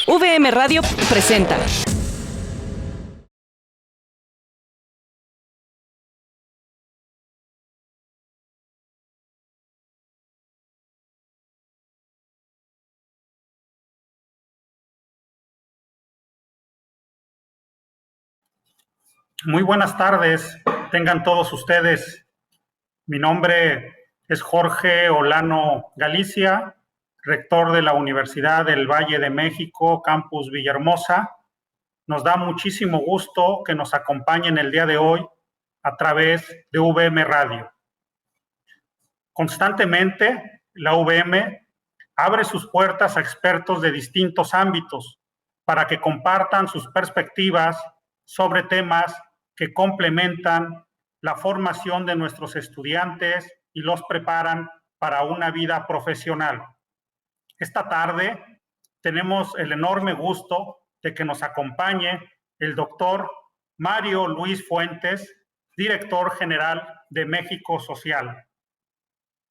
VM Radio presenta. Muy buenas tardes, tengan todos ustedes. Mi nombre es Jorge Olano Galicia, rector de la Universidad del Valle de México, Campus Villahermosa. Nos da muchísimo gusto que nos acompañen el día de hoy a través de VM Radio. Constantemente, la VM abre sus puertas a expertos de distintos ámbitos para que compartan sus perspectivas sobre temas que complementan la formación de nuestros estudiantes y los preparan para una vida profesional. Esta tarde tenemos el enorme gusto de que nos acompañe el doctor Mario Luis Fuentes, director general de México Social.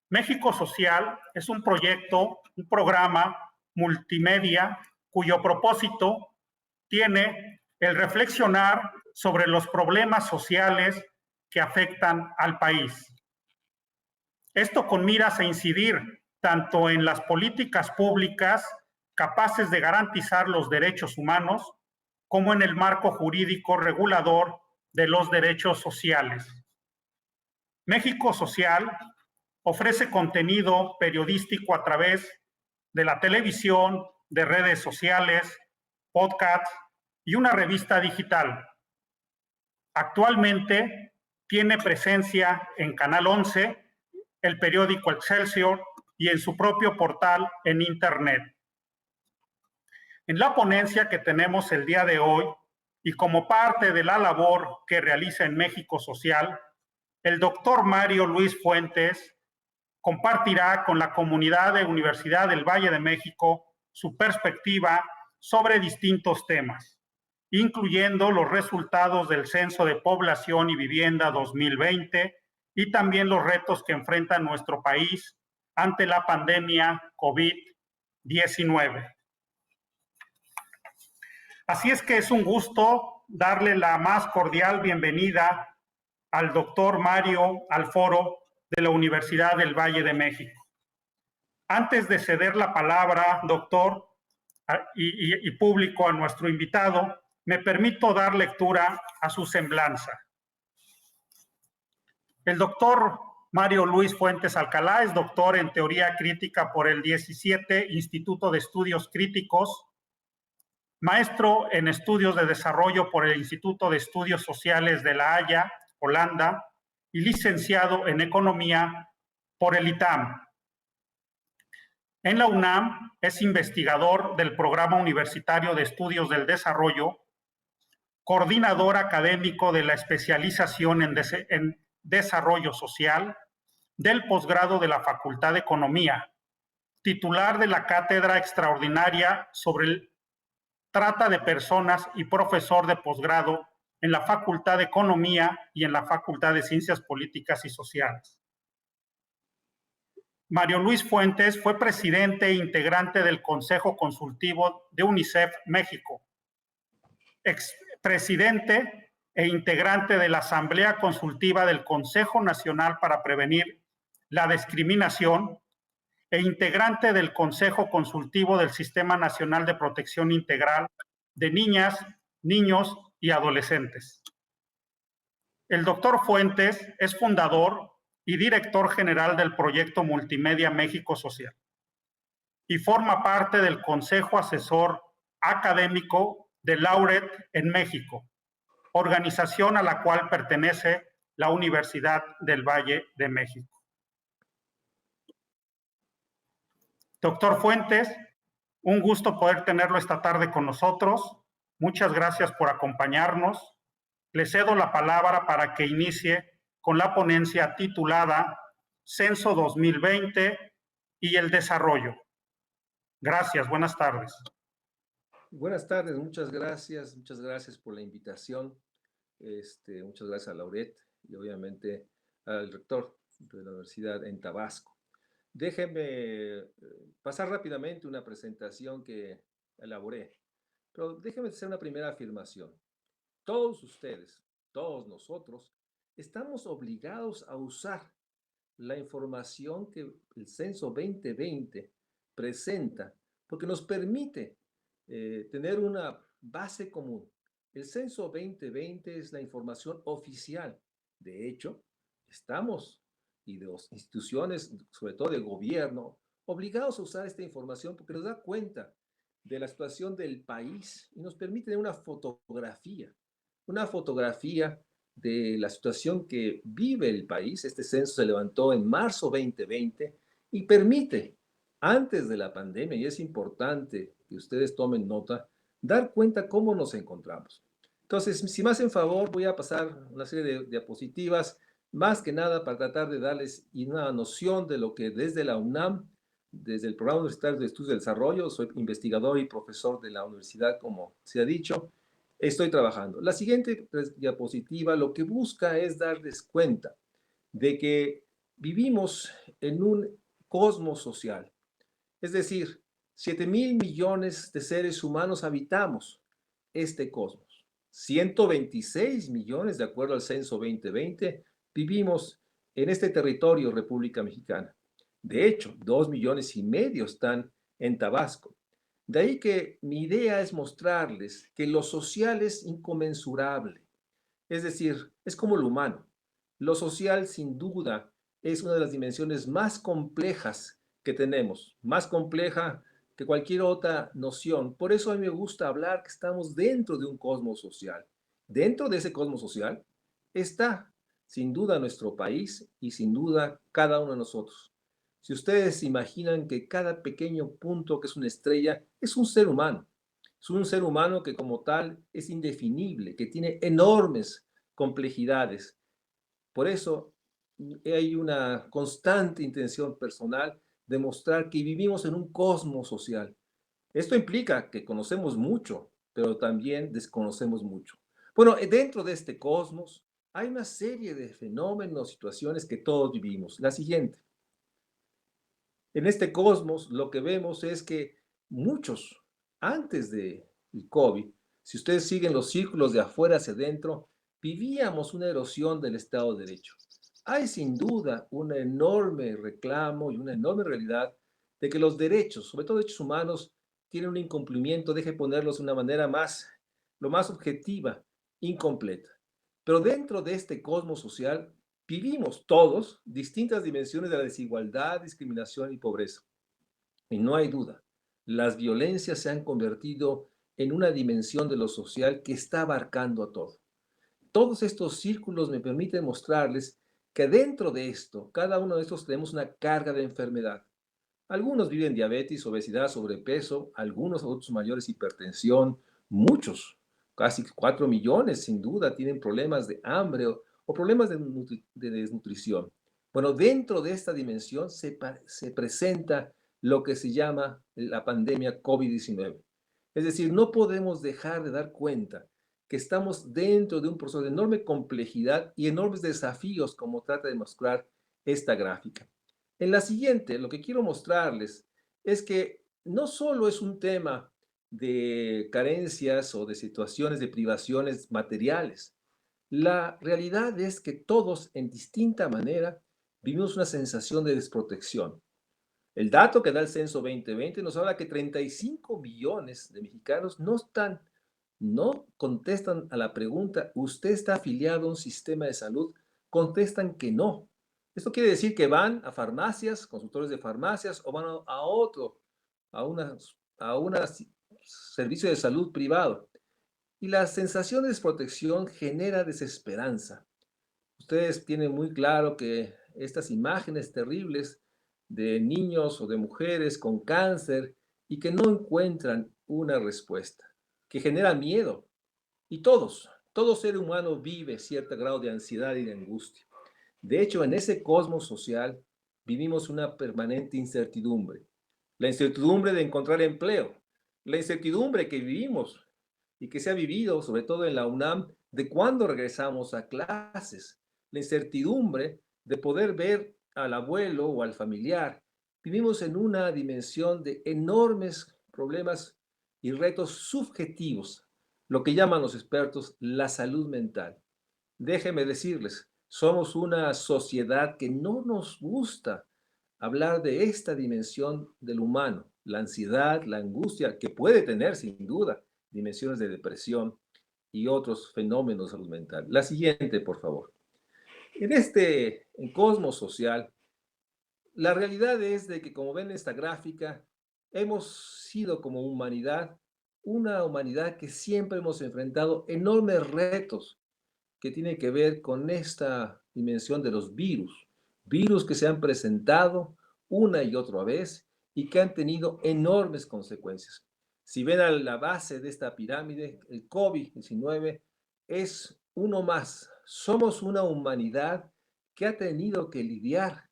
México Social es un proyecto, un programa multimedia cuyo propósito tiene el reflexionar sobre los problemas sociales que afectan al país. Esto con miras a incidir tanto en las políticas públicas capaces de garantizar los derechos humanos, como en el marco jurídico regulador de los derechos sociales. México Social ofrece contenido periodístico a través de la televisión, de redes sociales, podcasts y una revista digital. Actualmente tiene presencia en Canal 11, el periódico Excelsior y en su propio portal en Internet. En la ponencia que tenemos el día de hoy, y como parte de la labor que realiza en México Social, el doctor Mario Luis Fuentes compartirá con la comunidad de Universidad del Valle de México su perspectiva sobre distintos temas, incluyendo los resultados del Censo de Población y Vivienda 2020 y también los retos que enfrenta nuestro país ante la pandemia COVID-19. Así es que es un gusto darle la más cordial bienvenida al doctor Mario al foro de la Universidad del Valle de México. Antes de ceder la palabra, doctor, y público, a nuestro invitado, me permito dar lectura a su semblanza. El doctor Mario Luis Fuentes Alcalá es doctor en Teoría Crítica por el 17 Instituto de Estudios Críticos, maestro en Estudios de Desarrollo por el Instituto de Estudios Sociales de La Haya, Holanda, y licenciado en Economía por el ITAM. En la UNAM es investigador del Programa Universitario de Estudios del Desarrollo, coordinador académico de la especialización en Desarrollo Social, del posgrado de la Facultad de Economía, titular de la Cátedra Extraordinaria sobre Trata de Personas y profesor de posgrado en la Facultad de Economía y en la Facultad de Ciencias Políticas y Sociales. Mario Luis Fuentes fue presidente e integrante del Consejo Consultivo de UNICEF México, expresidente e integrante de la Asamblea Consultiva del Consejo Nacional para Prevenir la Discriminación e integrante del Consejo Consultivo del Sistema Nacional de Protección Integral de Niñas, Niños y Adolescentes. El doctor Fuentes es fundador y director general del proyecto Multimedia México Social y forma parte del Consejo Asesor Académico de Laureate en México, organización a la cual pertenece la Universidad del Valle de México. Doctor Fuentes, un gusto poder tenerlo esta tarde con nosotros. Muchas gracias por acompañarnos. Le cedo la palabra para que inicie con la ponencia titulada Censo 2020 y el desarrollo. Gracias, buenas tardes. Buenas tardes, muchas gracias por la invitación. Muchas gracias a Lauret y obviamente al rector de la universidad en Tabasco. Déjenme pasar rápidamente una presentación que elaboré. Pero déjenme hacer una primera afirmación. Todos ustedes, todos nosotros, estamos obligados a usar la información que el Censo 2020 presenta, porque nos permite tener una base común. El Censo 2020 es la información oficial. De hecho, estamos, y de las instituciones, sobre todo de gobierno, obligados a usar esta información porque nos da cuenta de la situación del país y nos permite tener una fotografía de la situación que vive el país. Este censo se levantó en marzo 2020 y permite, antes de la pandemia, y es importante que ustedes tomen nota, dar cuenta cómo nos encontramos. Entonces, si me hacen favor, voy a pasar una serie de diapositivas, más que nada para tratar de darles una noción de lo que desde la UNAM, desde el Programa Universitario de Estudios del Desarrollo, soy investigador y profesor de la universidad, como se ha dicho, estoy trabajando. La siguiente diapositiva lo que busca es darles cuenta de que vivimos en un cosmos social. Es decir, 7.000 millones de seres humanos habitamos este cosmos. 126 millones, de acuerdo al censo 2020, vivimos en este territorio, República Mexicana. De hecho, 2,5 millones están en Tabasco. De ahí que mi idea es mostrarles que lo social es inconmensurable. Es decir, es como lo humano. Lo social, sin duda, es una de las dimensiones más complejas que tenemos, más compleja que cualquier otra noción. Por eso a mí me gusta hablar que estamos dentro de un cosmos social. Dentro de ese cosmos social está, sin duda, nuestro país y sin duda cada uno de nosotros. Si ustedes imaginan que cada pequeño punto que es una estrella es un ser humano, es un ser humano que como tal es indefinible, que tiene enormes complejidades. Por eso hay una constante intención personal de mostrar que vivimos en un cosmos social. Esto implica que conocemos mucho, pero también desconocemos mucho. Bueno, dentro de este cosmos hay una serie de fenómenos, situaciones que todos vivimos. La siguiente. En este cosmos lo que vemos es que muchos, antes del COVID, si ustedes siguen los círculos de afuera hacia adentro, vivíamos una erosión del Estado de Derecho. Hay sin duda un enorme reclamo y una enorme realidad de que los derechos, sobre todo derechos humanos, tienen un incumplimiento, deje ponerlos de una manera lo más objetiva, incompleta. Pero dentro de este cosmos social vivimos todos distintas dimensiones de la desigualdad, discriminación y pobreza. Y no hay duda, las violencias se han convertido en una dimensión de lo social que está abarcando a todo. Todos estos círculos me permiten mostrarles que dentro de esto, cada uno de estos tenemos una carga de enfermedad. Algunos viven diabetes, obesidad, sobrepeso, algunos adultos mayores hipertensión, muchos, casi 4 millones sin duda, tienen problemas de hambre o problemas de desnutrición. Bueno, dentro de esta dimensión se presenta lo que se llama la pandemia COVID-19. Es decir, no podemos dejar de dar cuenta que estamos dentro de un proceso de enorme complejidad y enormes desafíos, como trata de mostrar esta gráfica. En la siguiente, lo que quiero mostrarles es que no solo es un tema de carencias o de situaciones de privaciones materiales. La realidad es que todos, en distinta manera, vivimos una sensación de desprotección. El dato que da el Censo 2020 nos habla que 35 millones de mexicanos no contestan a la pregunta, ¿usted está afiliado a un sistema de salud? Contestan que no. Esto quiere decir que van a farmacias, consultores de farmacias, o van a otro, a un servicio de salud privado. Y la sensación de desprotección genera desesperanza. Ustedes tienen muy claro que estas imágenes terribles de niños o de mujeres con cáncer y que no encuentran una respuesta, que genera miedo. Y todo ser humano vive cierto grado de ansiedad y de angustia. De hecho, en ese cosmos social vivimos una permanente incertidumbre. La incertidumbre de encontrar empleo, la incertidumbre que vivimos y que se ha vivido, sobre todo en la UNAM, de cuándo regresamos a clases, la incertidumbre de poder ver al abuelo o al familiar. Vivimos en una dimensión de enormes problemas y retos subjetivos, lo que llaman los expertos la salud mental. Déjenme decirles, somos una sociedad que no nos gusta hablar de esta dimensión del humano, la ansiedad, la angustia, que puede tener sin duda dimensiones de depresión y otros fenómenos de salud mental. La siguiente, por favor. En cosmos social, la realidad es de que, como ven en esta gráfica, hemos sido como humanidad, una humanidad que siempre hemos enfrentado enormes retos que tienen que ver con esta dimensión de los virus, virus que se han presentado una y otra vez y que han tenido enormes consecuencias. Si ven a la base de esta pirámide, el COVID-19 es uno más. Somos una humanidad que ha tenido que lidiar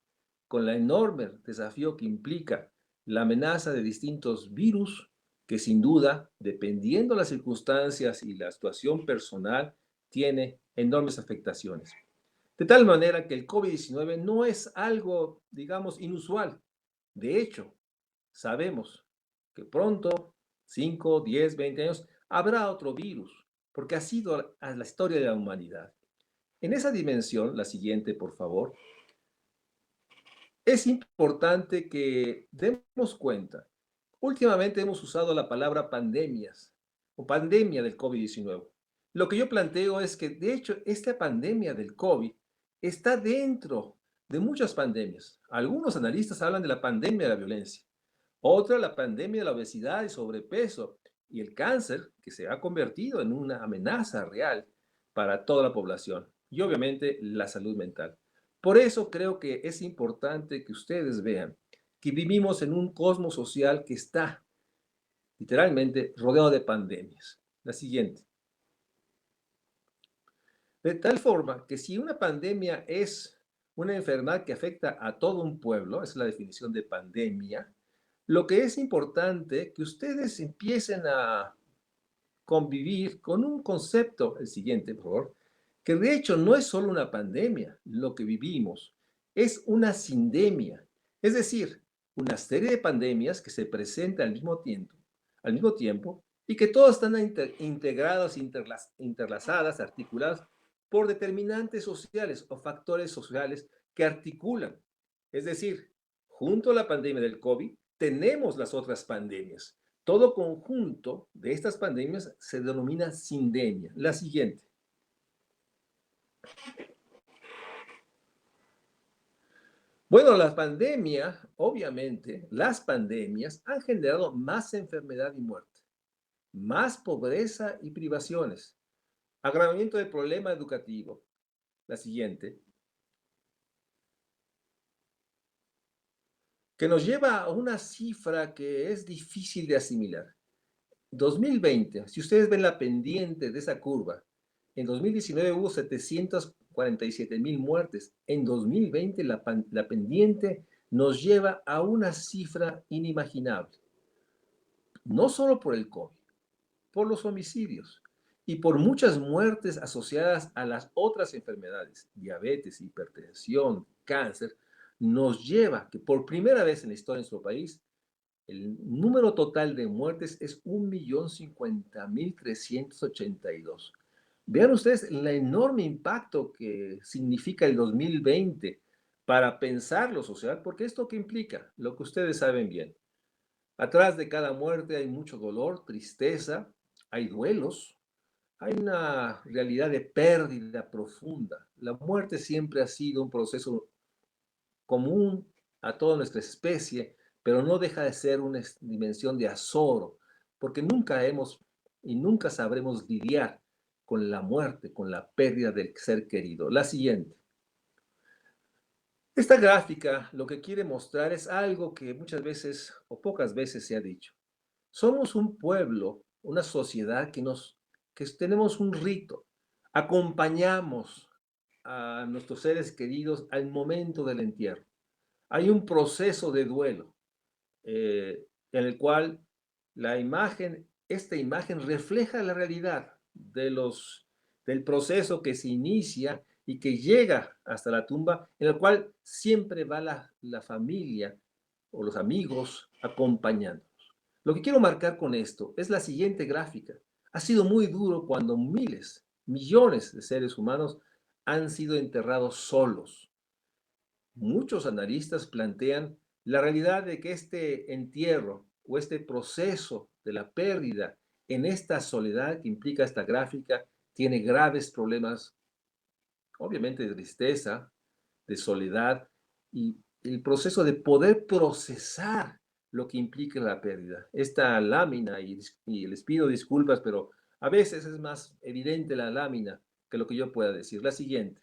con el enorme desafío que implica la amenaza de distintos virus que sin duda, dependiendo de las circunstancias y la situación personal, tiene enormes afectaciones. De tal manera que el COVID-19 no es algo, digamos, inusual. De hecho, sabemos que pronto, 5, 10, 20 años, habrá otro virus, porque ha sido a la historia de la humanidad. En esa dimensión, la siguiente, por favor, es importante que demos cuenta. Últimamente hemos usado la palabra pandemias o pandemia del COVID-19. Lo que yo planteo es que, de hecho, esta pandemia del COVID está dentro de muchas pandemias. Algunos analistas hablan de la pandemia de la violencia, otra la pandemia de la obesidad y sobrepeso y el cáncer, que se ha convertido en una amenaza real para toda la población y obviamente la salud mental. Por eso creo que es importante que ustedes vean que vivimos en un cosmos social que está literalmente rodeado de pandemias. La siguiente. De tal forma que si una pandemia es una enfermedad que afecta a todo un pueblo, esa es la definición de pandemia, lo que es importante que ustedes empiecen a convivir con un concepto, el siguiente, por favor, que de hecho no es solo una pandemia, lo que vivimos, es una sindemia, es decir, una serie de pandemias que se presentan al mismo tiempo y que todas están integradas, interlazadas, articuladas por determinantes sociales o factores sociales que articulan. Es decir, junto a la pandemia del COVID, tenemos las otras pandemias. Todo conjunto de estas pandemias se denomina sindemia. La siguiente. Bueno, la pandemia, obviamente, las pandemias han generado más enfermedad y muerte, más pobreza y privaciones, agravamiento del problema educativo. La siguiente. Que nos lleva a una cifra que es difícil de asimilar. 2020, si ustedes ven la pendiente de esa curva, en 2019 hubo 747,000 muertes. En 2020 la pendiente nos lleva a una cifra inimaginable. No solo por el COVID, por los homicidios y por muchas muertes asociadas a las otras enfermedades, diabetes, hipertensión, cáncer, nos lleva que por primera vez en la historia de nuestro país el número total de muertes es 1,050,382. Vean ustedes el enorme impacto que significa el 2020 para pensar lo social, porque esto que implica, lo que ustedes saben bien. Atrás de cada muerte hay mucho dolor, tristeza, hay duelos, hay una realidad de pérdida profunda. La muerte siempre ha sido un proceso común a toda nuestra especie, pero no deja de ser una dimensión de azoro, porque nunca hemos y nunca sabremos lidiar con la muerte, con la pérdida del ser querido. La siguiente. Esta gráfica lo que quiere mostrar es algo que muchas veces o pocas veces se ha dicho. Somos un pueblo, una sociedad que tenemos un rito. Acompañamos a nuestros seres queridos al momento del entierro. Hay un proceso de duelo en el cual esta imagen refleja la realidad del proceso que se inicia y que llega hasta la tumba, en el cual siempre va la familia o los amigos acompañándonos. Lo que quiero marcar con esto es la siguiente gráfica. Ha sido muy duro cuando miles, millones de seres humanos han sido enterrados solos. Muchos analistas plantean la realidad de que este entierro o este proceso de la pérdida en esta soledad que implica esta gráfica tiene graves problemas, obviamente de tristeza, de soledad y el proceso de poder procesar lo que implica la pérdida. Esta lámina, y les pido disculpas, pero a veces es más evidente la lámina que lo que yo pueda decir. La siguiente.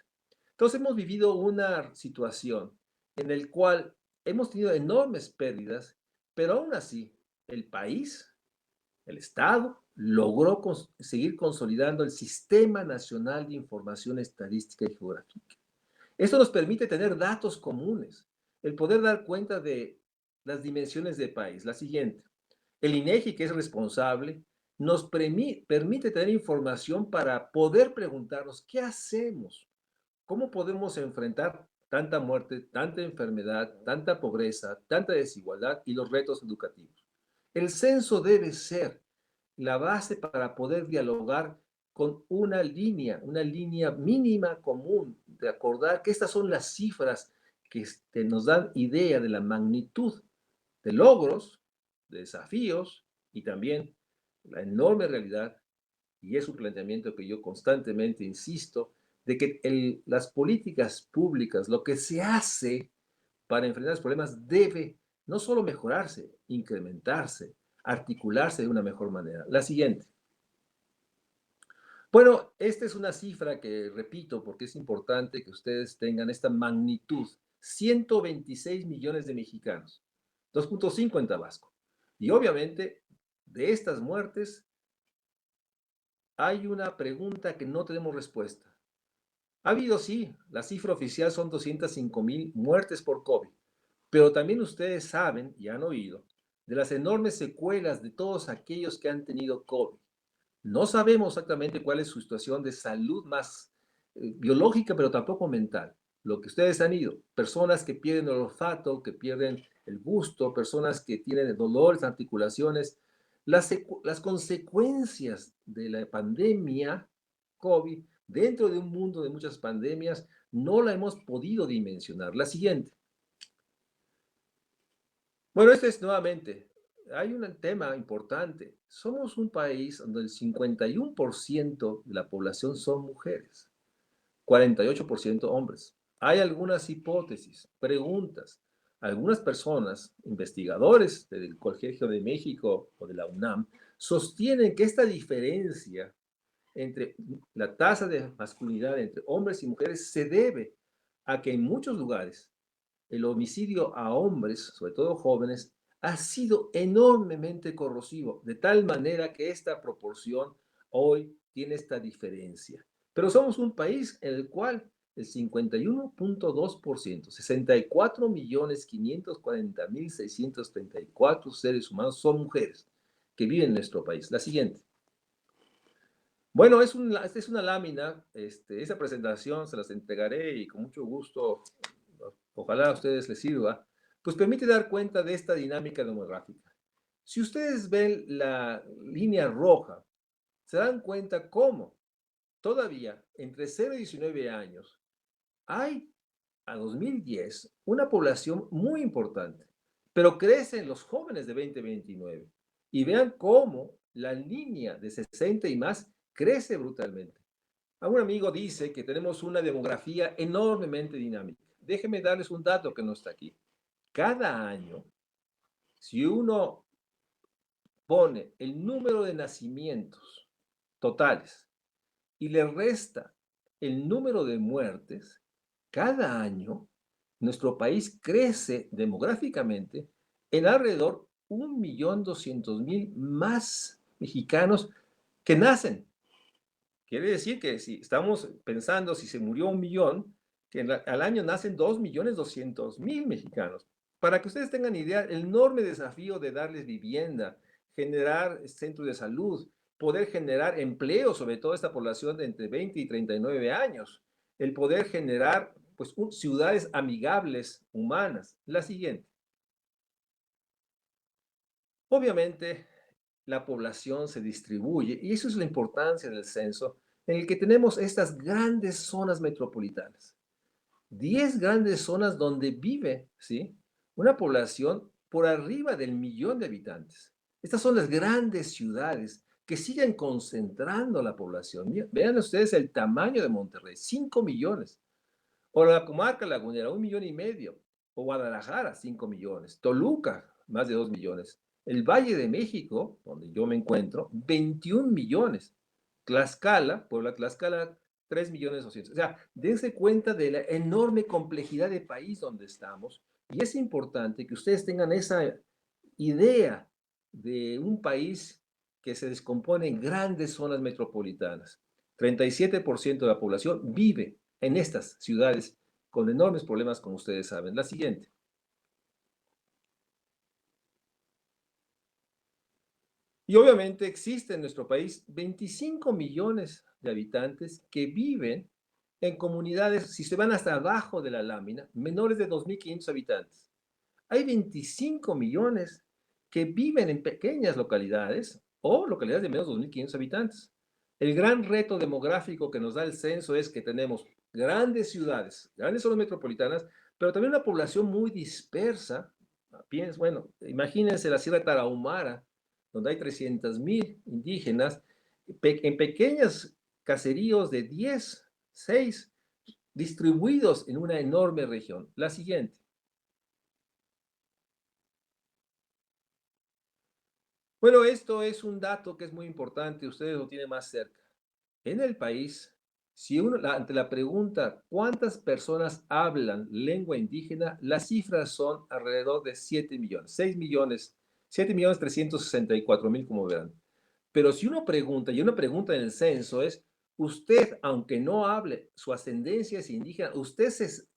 Entonces hemos vivido una situación en la cual hemos tenido enormes pérdidas, pero aún así el país, el Estado, logró seguir consolidando el Sistema Nacional de Información Estadística y Geográfica. Esto nos permite tener datos comunes, el poder dar cuenta de las dimensiones del país. La siguiente, el INEGI, que es responsable, nos permite tener información para poder preguntarnos qué hacemos, cómo podemos enfrentar tanta muerte, tanta enfermedad, tanta pobreza, tanta desigualdad y los retos educativos. El censo debe ser la base para poder dialogar con una línea mínima común, de acordar que estas son las cifras que nos dan idea de la magnitud de logros, de desafíos y también la enorme realidad, y es un planteamiento que yo constantemente insisto, de que las políticas públicas, lo que se hace para enfrentar los problemas debe no solo mejorarse, incrementarse, articularse de una mejor manera. La siguiente. Bueno, esta es una cifra que repito porque es importante que ustedes tengan esta magnitud. 126 millones de mexicanos, 2.5 en Tabasco. Y obviamente, de estas muertes, hay una pregunta que no tenemos respuesta. Ha habido, sí, la cifra oficial son 205,000 muertes por COVID, pero también ustedes saben y han oído de las enormes secuelas de todos aquellos que han tenido COVID. No sabemos exactamente cuál es su situación de salud más biológica, pero tampoco mental. Lo que ustedes han ido, personas que pierden el olfato, que pierden el gusto, personas que tienen dolores, articulaciones, las consecuencias de la pandemia COVID dentro de un mundo de muchas pandemias no la hemos podido dimensionar. La siguiente. Bueno, este es nuevamente, hay un tema importante. Somos un país donde el 51% de la población son mujeres, 48% hombres. Hay algunas hipótesis, preguntas. Algunas personas, investigadores del Colegio de México o de la UNAM, sostienen que esta diferencia entre la tasa de masculinidad entre hombres y mujeres se debe a que en muchos lugares el homicidio a hombres, sobre todo jóvenes, ha sido enormemente corrosivo, de tal manera que esta proporción hoy tiene esta diferencia. Pero somos un país en el cual el 51.2%, 64.540.634 seres humanos son mujeres que viven en nuestro país. La siguiente. Bueno, esta es una lámina, esa presentación se las entregaré y con mucho gusto, ojalá a ustedes les sirva, pues permite dar cuenta de esta dinámica demográfica. Si ustedes ven la línea roja, se dan cuenta cómo todavía entre 0 y 19 años hay a 2010 una población muy importante, pero crecen los jóvenes de 20 a 29. Y vean cómo la línea de 60 y más crece brutalmente. Un amigo dice que tenemos una demografía enormemente dinámica. Déjenme darles un dato que no está aquí. Cada año, si uno pone el número de nacimientos totales y le resta el número de muertes, cada año nuestro país crece demográficamente en alrededor 1.200.000 más mexicanos que nacen. Quiere decir que si estamos pensando si se murió 1 millón, que al año nacen 2.200.000 mexicanos. Para que ustedes tengan idea, el enorme desafío de darles vivienda, generar centros de salud, poder generar empleo, sobre todo esta población de entre 20 y 39 años, el poder generar pues, ciudades amigables, humanas. La siguiente. Obviamente, la población se distribuye y eso es la importancia del censo, en el que tenemos estas grandes zonas metropolitanas. 10 grandes zonas donde vive, ¿sí? Una población por arriba del millón de habitantes. Estas son las grandes ciudades que siguen concentrando la población. Vean ustedes el tamaño de Monterrey, 5 millones. O la comarca lagunera, 1,5 millones. O Guadalajara, 5 millones. Toluca, más de 2 millones. El Valle de México, donde yo me encuentro, 21 millones. Tlaxcala, Puebla, Tlaxcala, 3,200,000. O sea, dense cuenta de la enorme complejidad de país donde estamos. Y es importante que ustedes tengan esa idea de un país que se descompone en grandes zonas metropolitanas. 37% de la población vive en estas ciudades con enormes problemas, como ustedes saben. La siguiente. Y obviamente existe en nuestro país 25 millones de habitantes que viven en comunidades, si se van hasta abajo de la lámina, menores de 2,500 habitantes. Hay 25 millones que viven en pequeñas localidades o localidades de menos de 2,500 habitantes. El gran reto demográfico que nos da el censo es que tenemos grandes ciudades, grandes zonas metropolitanas, pero también una población muy dispersa. Bueno, imagínense la Sierra Tarahumara, donde hay 300,000 indígenas, en pequeños caseríos de 10, 6, distribuidos en una enorme región. La siguiente. Bueno, esto es un dato que es muy importante, ustedes lo tienen más cerca. En el país, si uno, ante la pregunta ¿cuántas personas hablan lengua indígena? Las cifras son alrededor de 7 millones, 6 millones, 7,364,000, como verán. Pero si uno pregunta, y una pregunta en el censo es, usted, aunque no hable, su ascendencia es indígena,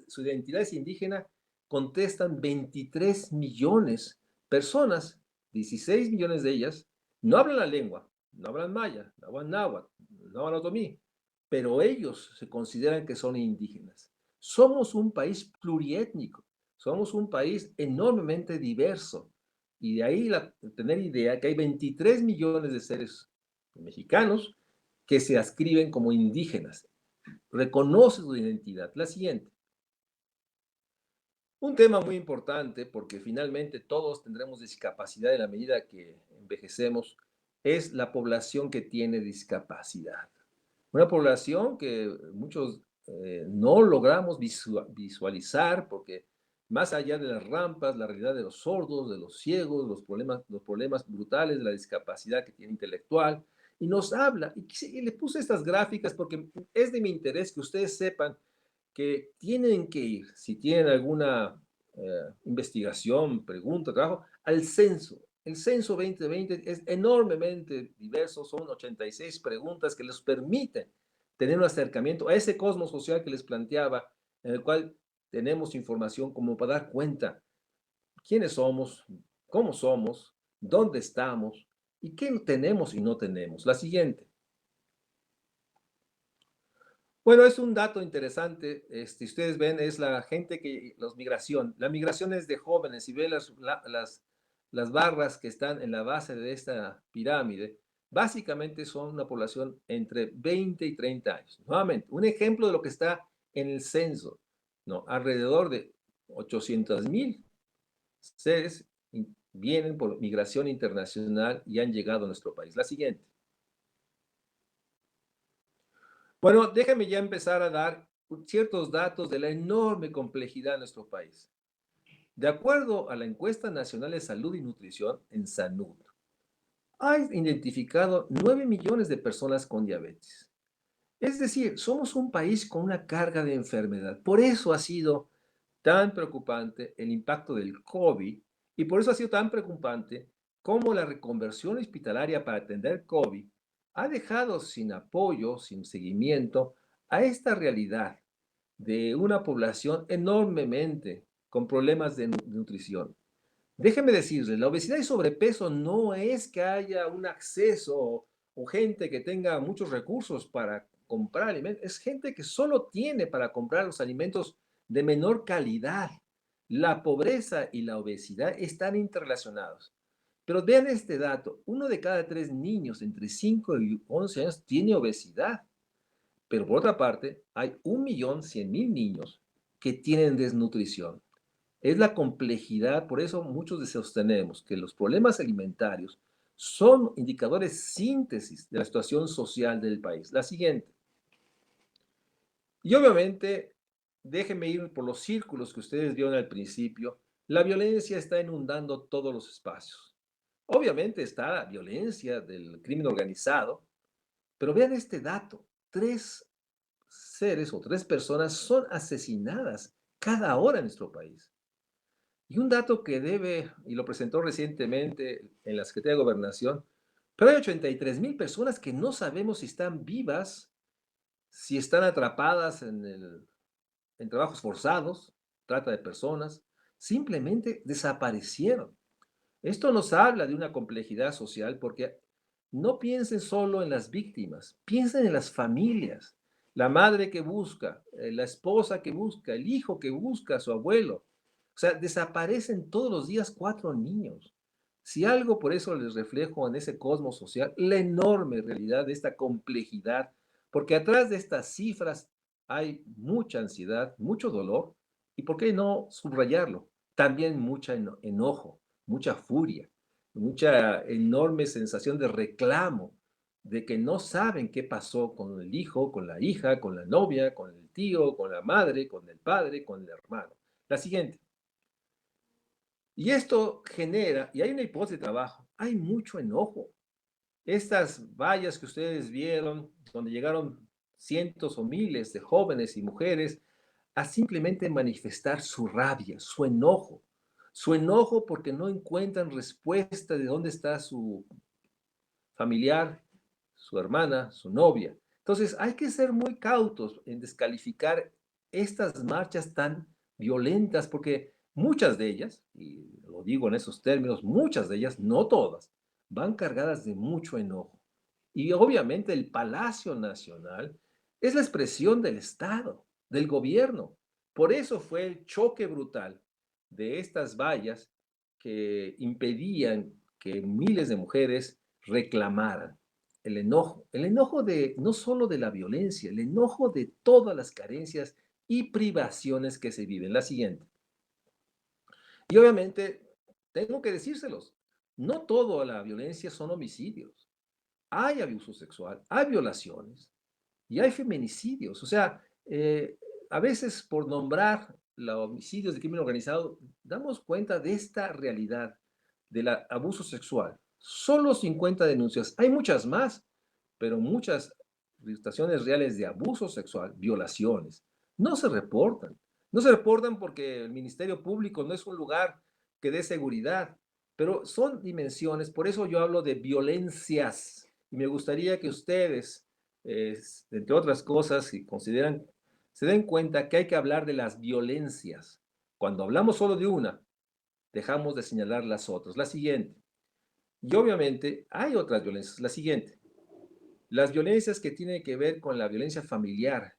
su identidad es indígena, contestan 23 millones personas, 16 millones de ellas, no hablan la lengua, no hablan maya, no hablan náhuatl, no hablan otomí, pero ellos se consideran que son indígenas. Somos un país pluriétnico, somos un país enormemente diverso, y de ahí tener idea que hay 23 millones de seres mexicanos que se ascriben como indígenas. Reconoce su identidad. La siguiente. Un tema muy importante, porque finalmente todos tendremos discapacidad en la medida que envejecemos, es la población que tiene discapacidad. Una población que muchos no logramos visualizar porque más allá de las rampas, la realidad de los sordos, de los ciegos, los problemas brutales de la discapacidad que tiene intelectual, y nos habla, y le puse estas gráficas porque es de mi interés que ustedes sepan que tienen que ir, si tienen alguna investigación, pregunta, trabajo, al censo. El censo 2020 es enormemente diverso, son 86 preguntas que les permiten tener un acercamiento a ese cosmos social que les planteaba, en el cual tenemos información como para dar cuenta quiénes somos, dónde estamos y qué tenemos y no tenemos. La siguiente. Bueno, es un dato interesante. Ustedes ven, es la gente la migración es de jóvenes. Si ven las barras que están en la base de esta pirámide, básicamente son una población entre 20 y 30 años. Nuevamente, un ejemplo de lo que está en el censo, ¿no? Alrededor de 800,000 seres vienen por migración internacional y han llegado a nuestro país. La siguiente. Bueno, déjame ya empezar a dar ciertos datos de la enorme complejidad de nuestro país. De acuerdo a la encuesta nacional de salud y nutrición en SANUD, hay identificado 9 millones de personas con diabetes. Es decir, somos un país con una carga de enfermedad. Por eso ha sido tan preocupante el impacto del COVID y por eso ha sido tan preocupante cómo la reconversión hospitalaria para atender COVID ha dejado sin apoyo, sin seguimiento a esta realidad de una población enormemente con problemas de nutrición. Déjeme decirles, la obesidad y sobrepeso no es que haya un acceso o gente que tenga muchos recursos para comprar alimentos, es gente que solo tiene para comprar los alimentos de menor calidad. La pobreza y la obesidad están interrelacionados. Pero vean este dato, 1 de cada 3 niños entre 5 y 11 años tiene obesidad. Pero por otra parte, hay 1.100.000 niños que tienen desnutrición. Es la complejidad, por eso muchos sostenemos que los problemas alimentarios son indicadores síntesis de la situación social del país. La siguiente. Y obviamente, déjenme ir por los círculos que ustedes vieron al principio. La violencia está inundando todos los espacios. Obviamente está la violencia del crimen organizado, pero vean este dato. 3 personas son asesinadas cada hora en nuestro país. Y un dato que y lo presentó recientemente en la Secretaría de Gobernación, pero hay 83.000 personas que no sabemos si están vivas, si están atrapadas en trabajos forzados, trata de personas, simplemente desaparecieron. Esto nos habla de una complejidad social porque no piensen solo en las víctimas, piensen en las familias, la madre que busca, la esposa que busca, el hijo que busca a su abuelo. O sea, desaparecen todos los días 4 niños. Si algo por eso les reflejo en ese cosmos social, la enorme realidad de esta complejidad, porque atrás de estas cifras hay mucha ansiedad, mucho dolor, y por qué no subrayarlo, también mucha enojo, mucha furia, mucha enorme sensación de reclamo, de que no saben qué pasó con el hijo, con la hija, con la novia, con el tío, con la madre, con el padre, con el hermano. La siguiente. Y esto genera, y hay una hipótesis de trabajo, hay mucho enojo. Estas vallas que ustedes vieron, donde llegaron cientos o miles de jóvenes y mujeres a simplemente manifestar su rabia, su enojo porque no encuentran respuesta de dónde está su familiar, su hermana, su novia. Entonces hay que ser muy cautos en descalificar estas marchas tan violentas porque muchas de ellas, y lo digo en esos términos, muchas de ellas, no todas, van cargadas de mucho enojo. Y obviamente el Palacio Nacional es la expresión del Estado, del gobierno. Por eso fue el choque brutal de estas vallas que impedían que miles de mujeres reclamaran. El enojo de no solo de la violencia, el enojo de todas las carencias y privaciones que se viven. La siguiente. Y obviamente, tengo que decírselos, no toda la violencia son homicidios. Hay abuso sexual, hay violaciones y hay feminicidios. O sea, a veces por nombrar los homicidios de crimen organizado, damos cuenta de esta realidad del abuso sexual. Solo 50 denuncias. Hay muchas más, pero muchas situaciones reales de abuso sexual, violaciones, no se reportan. No se reportan porque el Ministerio Público no es un lugar que dé seguridad, pero son dimensiones, por eso yo hablo de violencias. Y me gustaría que ustedes, entre otras cosas, si consideran, se den cuenta que hay que hablar de las violencias. Cuando hablamos solo de una, dejamos de señalar las otras. La siguiente. Y obviamente hay otras violencias. La siguiente. Las violencias que tienen que ver con la violencia familiar,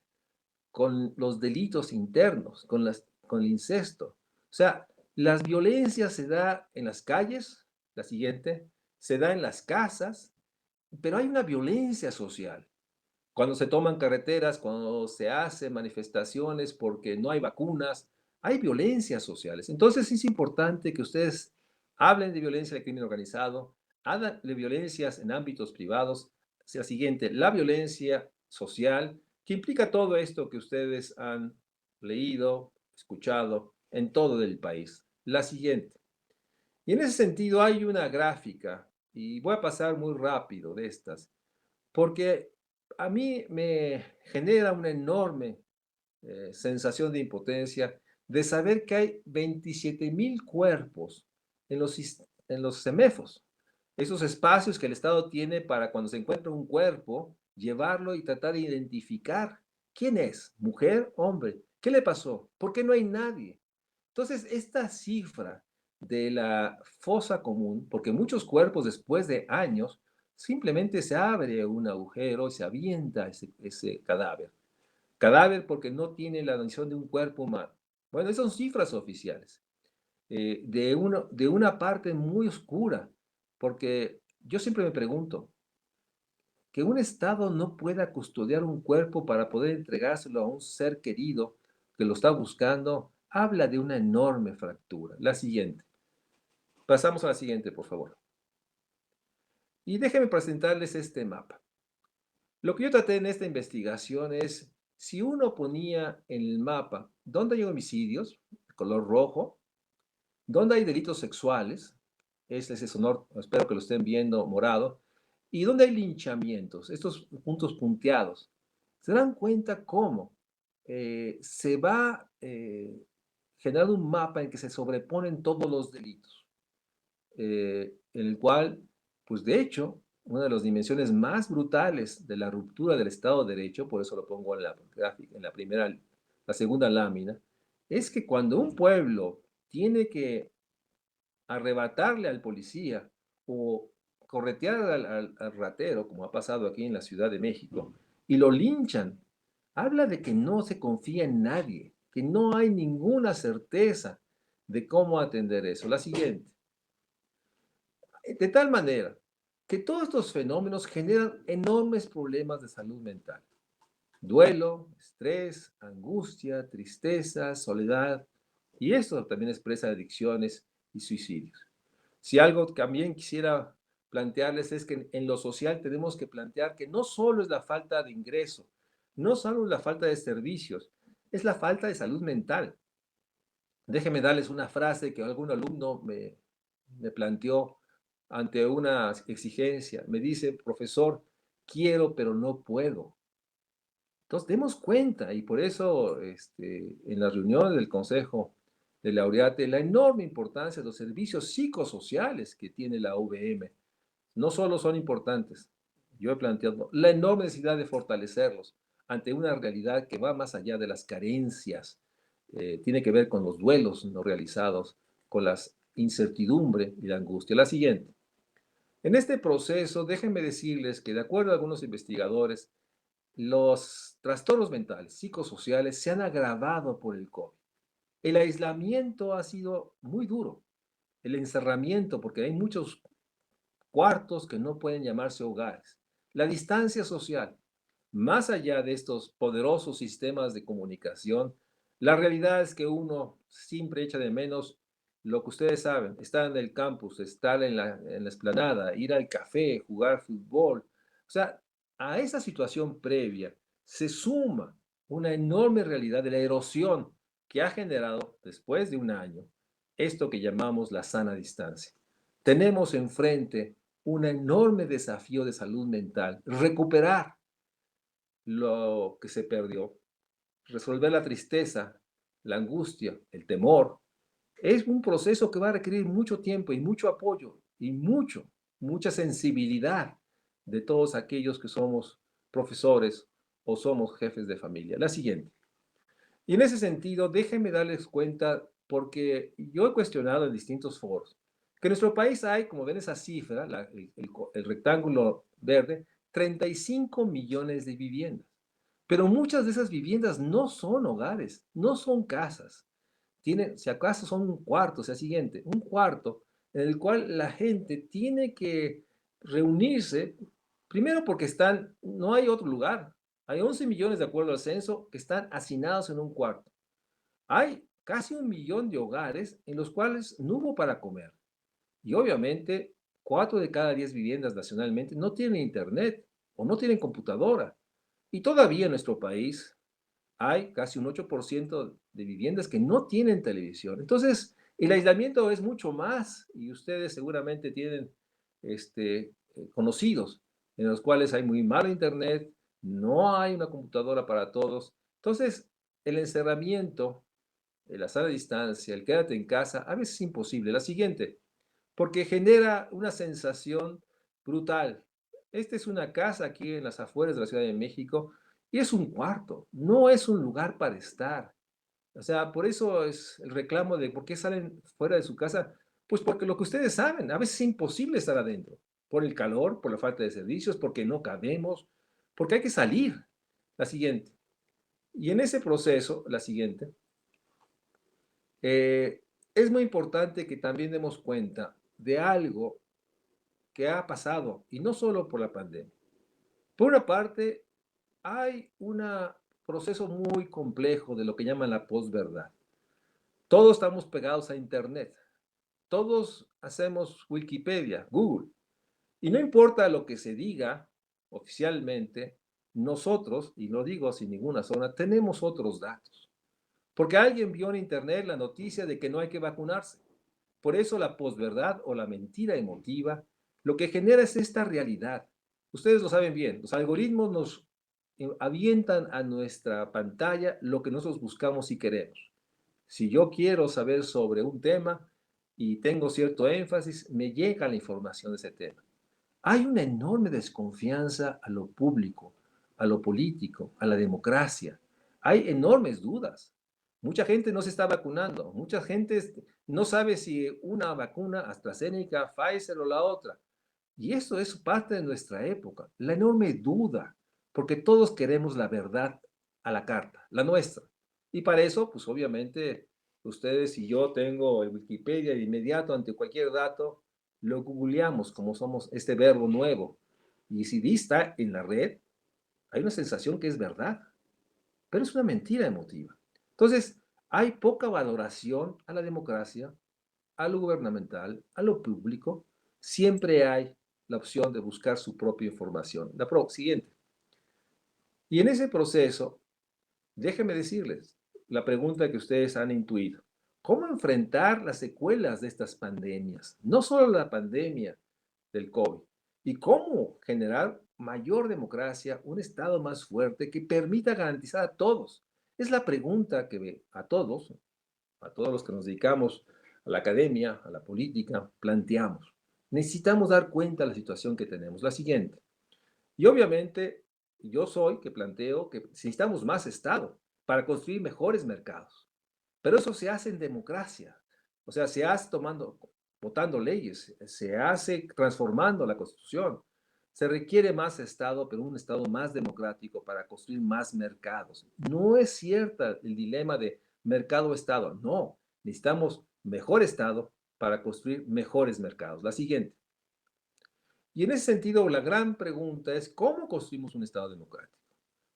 con los delitos internos, con el incesto. O sea, las violencias se da en las calles, la siguiente, se da en las casas, pero hay una violencia social. Cuando se toman carreteras, cuando se hacen manifestaciones porque no hay vacunas, hay violencias sociales. Entonces es importante que ustedes hablen de violencia de crimen organizado, hablen de violencias en ámbitos privados. Sea siguiente, la violencia social, que implica todo esto que ustedes han leído, escuchado en todo el país. La siguiente. Y en ese sentido hay una gráfica, y voy a pasar muy rápido de estas, porque a mí me genera una enorme sensación de impotencia de saber que hay 27.000 cuerpos en los CEMEFOS, esos espacios que el Estado tiene para cuando se encuentra un cuerpo, llevarlo y tratar de identificar quién es, mujer, hombre, qué le pasó, por qué no hay nadie. Entonces, esta cifra de la fosa común, porque muchos cuerpos después de años simplemente se abre un agujero y se avienta ese cadáver. Cadáver porque no tiene la dimensión de un cuerpo humano. Bueno, esas son cifras oficiales. De una parte muy oscura. porque yo siempre me pregunto, que un Estado no pueda custodiar un cuerpo para poder entregárselo a un ser querido que lo está buscando, habla de una enorme fractura. La siguiente. Pasamos a la siguiente, por favor. Y déjenme presentarles este mapa. Lo que yo traté en esta investigación es, si uno ponía en el mapa dónde hay homicidios, color rojo, dónde hay delitos sexuales, este es ese sonor, espero que lo estén viendo morado, y dónde hay linchamientos, estos puntos punteados, se dan cuenta cómo se va generando un mapa en que se sobreponen todos los delitos, en el cual, pues de hecho, una de las dimensiones más brutales de la ruptura del Estado de Derecho, por eso lo pongo en la gráfica, en la primera, la segunda lámina, es que cuando un pueblo tiene que arrebatarle al policía o corretear al ratero, como ha pasado aquí en la Ciudad de México, y lo linchan, habla de que no se confía en nadie, que no hay ninguna certeza de cómo atender eso. La siguiente. De tal manera que todos estos fenómenos generan enormes problemas de salud mental. Duelo, estrés, angustia, tristeza, soledad, y esto también expresa adicciones y suicidios. Si algo también quisiera plantearles es que en lo social tenemos que plantear que no solo es la falta de ingreso, no solo es la falta de servicios, es la falta de salud mental. Déjenme darles una frase que algún alumno me planteó ante una exigencia. Me dice, profesor, quiero pero no puedo. Entonces, demos cuenta, y por eso en las reuniones del Consejo de Laureate, la enorme importancia de los servicios psicosociales que tiene la UVM. No solo son importantes, yo he planteado la enorme necesidad de fortalecerlos ante una realidad que va más allá de las carencias, tiene que ver con los duelos no realizados, con la incertidumbre y la angustia. La siguiente. En este proceso, déjenme decirles que de acuerdo a algunos investigadores, los trastornos mentales, psicosociales, se han agravado por el COVID. El aislamiento ha sido muy duro, el encerramiento, porque hay muchos cuartos que no pueden llamarse hogares. La distancia social, más allá de estos poderosos sistemas de comunicación, la realidad es que uno siempre echa de menos lo que ustedes saben, estar en el campus, estar en la explanada, ir al café, jugar fútbol. O sea, a esa situación previa se suma una enorme realidad de la erosión que ha generado, después de un año, esto que llamamos la sana distancia. Tenemos enfrente un enorme desafío de salud mental, recuperar lo que se perdió, resolver la tristeza, la angustia, el temor. Es un proceso que va a requerir mucho tiempo y mucho apoyo y mucha sensibilidad de todos aquellos que somos profesores o somos jefes de familia. La siguiente. Y en ese sentido, déjenme darles cuenta, porque yo he cuestionado en distintos foros, que en nuestro país hay, como ven esa cifra, el rectángulo verde, 35 millones de viviendas. Pero muchas de esas viviendas no son hogares, no son casas. Tienen, si acaso son un cuarto, o sea, siguiente, un cuarto en el cual la gente tiene que reunirse, primero porque no hay otro lugar. Hay 11 millones, de acuerdo al censo, que están hacinados en un cuarto. Hay casi 1 millón de hogares en los cuales no hubo para comer. Y obviamente, 4 de cada 10 viviendas nacionalmente no tienen internet o no tienen computadora. Y todavía en nuestro país hay casi un 8% de viviendas que no tienen televisión. Entonces, el aislamiento es mucho más, y ustedes seguramente tienen conocidos en los cuales hay muy mal internet, no hay una computadora para todos. Entonces, el encerramiento, la sana distancia, el quédate en casa, a veces es imposible. La siguiente, porque genera una sensación brutal. Esta es una casa aquí en las afueras de la Ciudad de México y es un cuarto, no es un lugar para estar. O sea, por eso es el reclamo de por qué salen fuera de su casa. Pues porque lo que ustedes saben, a veces es imposible estar adentro, por el calor, por la falta de servicios, porque no cabemos, porque hay que salir. La siguiente. Y en ese proceso, la siguiente, es muy importante que también demos cuenta de algo que ha pasado, y no solo por la pandemia. Por una parte, hay un proceso muy complejo de lo que llaman la posverdad. Todos estamos pegados a Internet. Todos hacemos Wikipedia, Google. Y no importa lo que se diga oficialmente, nosotros, y lo digo sin ninguna zona, tenemos otros datos. Porque alguien vio en Internet la noticia de que no hay que vacunarse. Por eso la posverdad o la mentira emotiva lo que genera es esta realidad. Ustedes lo saben bien, los algoritmos nos avientan a nuestra pantalla lo que nosotros buscamos y queremos. Si yo quiero saber sobre un tema y tengo cierto énfasis, me llega la información de ese tema. Hay una enorme desconfianza a lo público, a lo político, a la democracia. Hay enormes dudas. Mucha gente no se está vacunando. Mucha gente no sabe si una vacuna AstraZeneca, Pfizer o la otra. Y eso es parte de nuestra época, la enorme duda, porque todos queremos la verdad a la carta, la nuestra. Y para eso, pues obviamente, ustedes y yo tengo el Wikipedia de inmediato ante cualquier dato, lo googleamos como somos este verbo nuevo. Y si está en la red, hay una sensación que es verdad, pero es una mentira emotiva. Entonces, hay poca valoración a la democracia, a lo gubernamental, a lo público. Siempre hay la opción de buscar su propia información. La siguiente. Y en ese proceso, déjenme decirles la pregunta que ustedes han intuido. ¿Cómo enfrentar las secuelas de estas pandemias? No solo la pandemia del COVID. ¿Y cómo generar mayor democracia, un Estado más fuerte que permita garantizar a todos? Es la pregunta que a todos los que nos dedicamos a la academia, a la política, planteamos. Necesitamos dar cuenta de la situación que tenemos. La siguiente. Y obviamente yo soy que planteo que necesitamos más Estado para construir mejores mercados. Pero eso se hace en democracia. O sea, se hace votando leyes, se hace transformando la Constitución. Se requiere más Estado, pero un Estado más democrático para construir más mercados. No es cierto el dilema de mercado-Estado. No, necesitamos mejor Estado para construir mejores mercados. La siguiente. Y en ese sentido, la gran pregunta es, ¿cómo construimos un Estado democrático?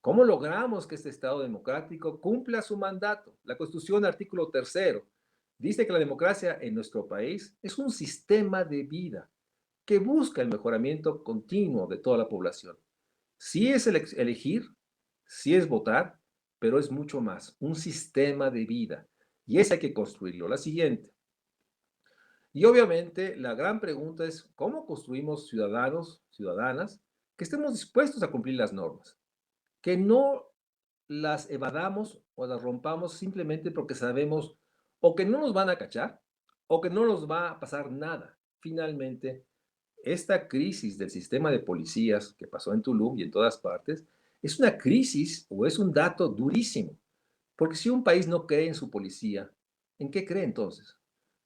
¿Cómo logramos que este Estado democrático cumpla su mandato? La Constitución, artículo 3, dice que la democracia en nuestro país es un sistema de vida que busca el mejoramiento continuo de toda la población. Sí es elegir, sí es votar, pero es mucho más, un sistema de vida. Y ese hay que construirlo. La siguiente. Y obviamente la gran pregunta es, ¿cómo construimos ciudadanos, ciudadanas, que estemos dispuestos a cumplir las normas? Que no las evadamos o las rompamos simplemente porque sabemos o que no nos van a cachar o que no nos va a pasar nada. Finalmente, esta crisis del sistema de policías que pasó en Tulum y en todas partes es una crisis o es un dato durísimo. Porque si un país no cree en su policía, ¿en qué cree entonces?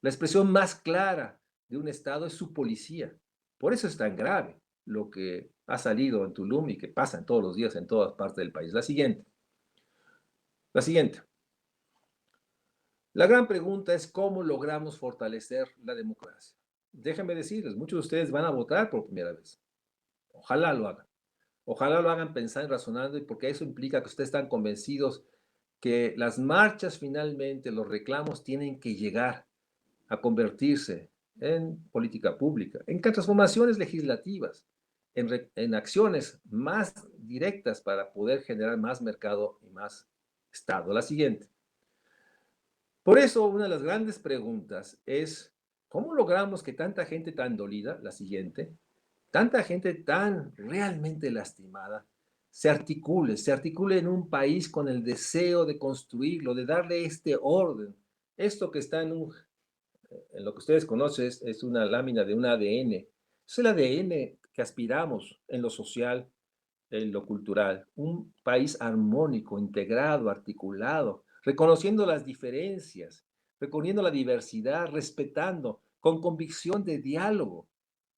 La expresión más clara de un Estado es su policía. Por eso es tan grave lo que ha salido en Tulum y que pasa todos los días en todas partes del país. La siguiente. La siguiente. La gran pregunta es cómo logramos fortalecer la democracia. Déjenme decirles, muchos de ustedes van a votar por primera vez. Ojalá lo hagan. Ojalá lo hagan pensando y razonando, y porque eso implica que ustedes están convencidos que las marchas finalmente, los reclamos tienen que llegar a convertirse en política pública, en transformaciones legislativas, en acciones más directas para poder generar más mercado y más Estado. La siguiente. Por eso, una de las grandes preguntas es, ¿cómo logramos que tanta gente tan dolida, la siguiente, tanta gente tan realmente lastimada, se articule en un país con el deseo de construirlo, de darle este orden? Esto que está en lo que ustedes conocen es una lámina de un ADN. Es el ADN que aspiramos en lo social, en lo cultural. Un país armónico, integrado, articulado, reconociendo las diferencias, reconociendo la diversidad, respetando, con convicción de diálogo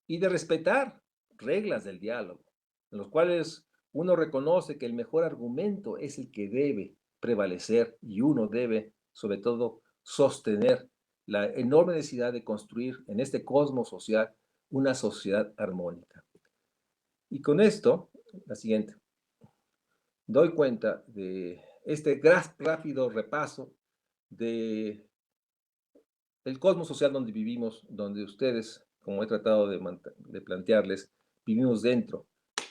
y de respetar reglas del diálogo, en los cuales uno reconoce que el mejor argumento es el que debe prevalecer y uno debe, sobre todo, sostener la enorme necesidad de construir en este cosmos social una sociedad armónica. Y con esto, la siguiente, doy cuenta de este rápido repaso de el cosmos social donde vivimos, donde ustedes, como he tratado de plantearles, vivimos dentro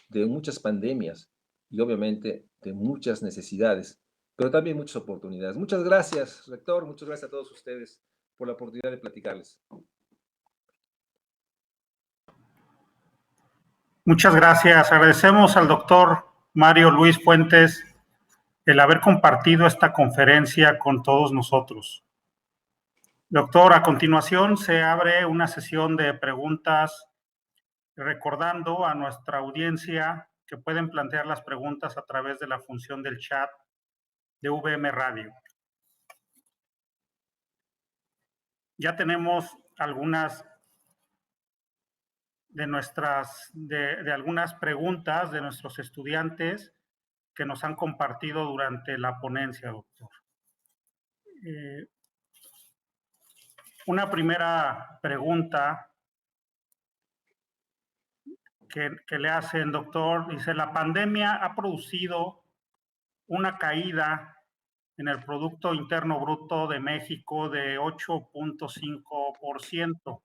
de muchas pandemias y obviamente de muchas necesidades, pero también muchas oportunidades. Muchas gracias, rector, muchas gracias a todos ustedes por la oportunidad de platicarles. Muchas gracias. Agradecemos al doctor Mario Luis Fuentes el haber compartido esta conferencia con todos nosotros. Doctor, a continuación se abre una sesión de preguntas, recordando a nuestra audiencia que pueden plantear las preguntas a través de la función del chat de VM Radio. Ya tenemos algunas de algunas preguntas de nuestros estudiantes que nos han compartido durante la ponencia, doctor. Una primera pregunta que le hacen, doctor, dice: la pandemia ha producido una caída en el Producto Interno Bruto de México de 8.5%,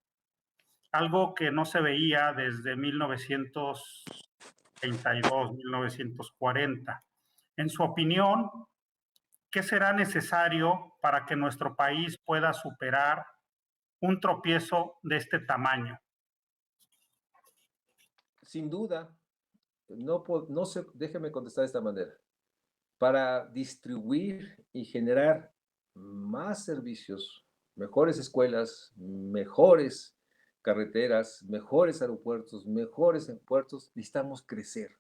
algo que no se veía desde 1932, 1940. En su opinión, ¿qué será necesario para que nuestro país pueda superar un tropiezo de este tamaño? Sin duda, no sé, déjeme contestar de esta manera. Para distribuir y generar más servicios, mejores escuelas, mejores carreteras, mejores aeropuertos, mejores puertos, necesitamos crecer.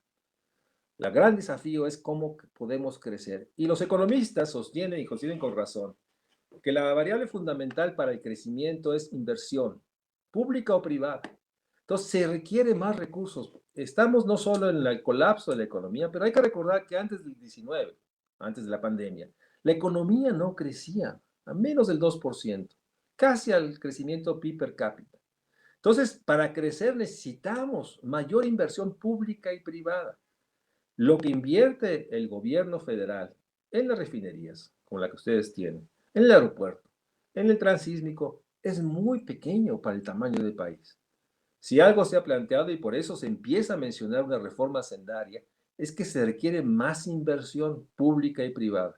El gran desafío es cómo podemos crecer. Y los economistas sostienen, y coinciden con razón, que la variable fundamental para el crecimiento es inversión, pública o privada. Entonces, se requiere más recursos. Estamos no solo en el colapso de la economía, pero hay que recordar que antes del 19, antes de la pandemia, la economía no crecía a menos del 2%, casi al crecimiento PIB per cápita. Entonces, para crecer necesitamos mayor inversión pública y privada. Lo que invierte el gobierno federal en las refinerías, como la que ustedes tienen, en el aeropuerto, en el transísmico, es muy pequeño para el tamaño del país. Si algo se ha planteado y por eso se empieza a mencionar una reforma hacendaria, es que se requiere más inversión pública y privada.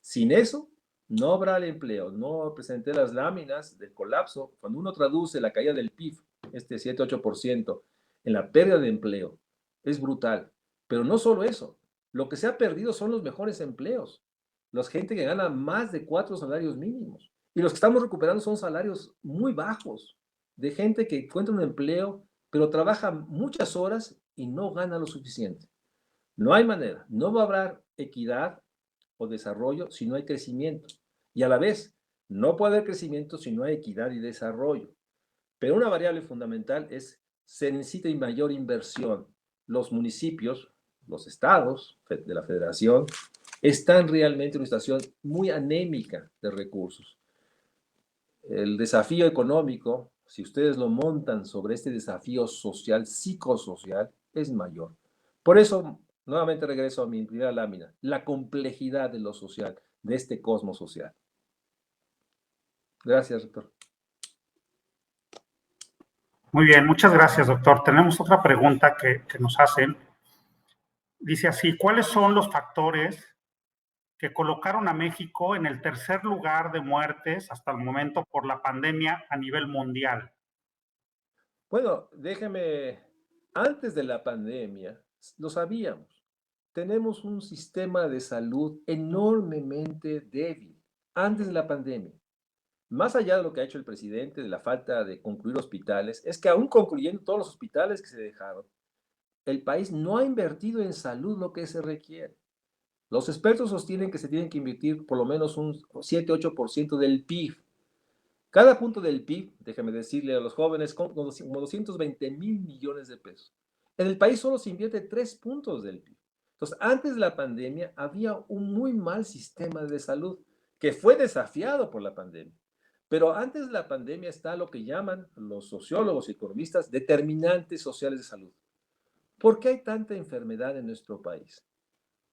Sin eso, no habrá el empleo. No presenté las láminas del colapso. Cuando uno traduce la caída del PIB, este 7-8%, en la pérdida de empleo, es brutal. Pero no solo eso. Lo que se ha perdido son los mejores empleos. La gente que gana más de 4 salarios mínimos. Y los que estamos recuperando son salarios muy bajos, de gente que encuentra un empleo, pero trabaja muchas horas y no gana lo suficiente. No hay manera, no va a haber equidad o desarrollo si no hay crecimiento. Y a la vez, no puede haber crecimiento si no hay equidad y desarrollo. Pero una variable fundamental es, se necesita mayor inversión. Los municipios, los estados de la federación, están realmente en una situación muy anémica de recursos. El desafío económico, si ustedes lo montan sobre este desafío social, psicosocial, es mayor. Por eso, nuevamente regreso a mi primera lámina, la complejidad de lo social, de este cosmos social. Gracias, rector. Muy bien, muchas gracias, doctor. Tenemos otra pregunta que nos hacen. Dice así: ¿cuáles son los factores que colocaron a México en el tercer lugar de muertes hasta el momento por la pandemia a nivel mundial? Bueno, déjeme, antes de la pandemia, lo sabíamos, tenemos un sistema de salud enormemente débil, antes de la pandemia. Más allá de lo que ha hecho el presidente, de la falta de concluir hospitales, es que aún concluyendo todos los hospitales que se dejaron, el país no ha invertido en salud lo que se requiere. Los expertos sostienen que se tienen que invertir por lo menos un 7-8% del PIB. Cada punto del PIB, déjame decirle a los jóvenes, como 220 mil millones de pesos. En el país solo se invierte 3 puntos del PIB. Entonces, antes de la pandemia había un muy mal sistema de salud que fue desafiado por la pandemia. Pero antes de la pandemia está lo que llaman los sociólogos y economistas determinantes sociales de salud. ¿Por qué hay tanta enfermedad en nuestro país?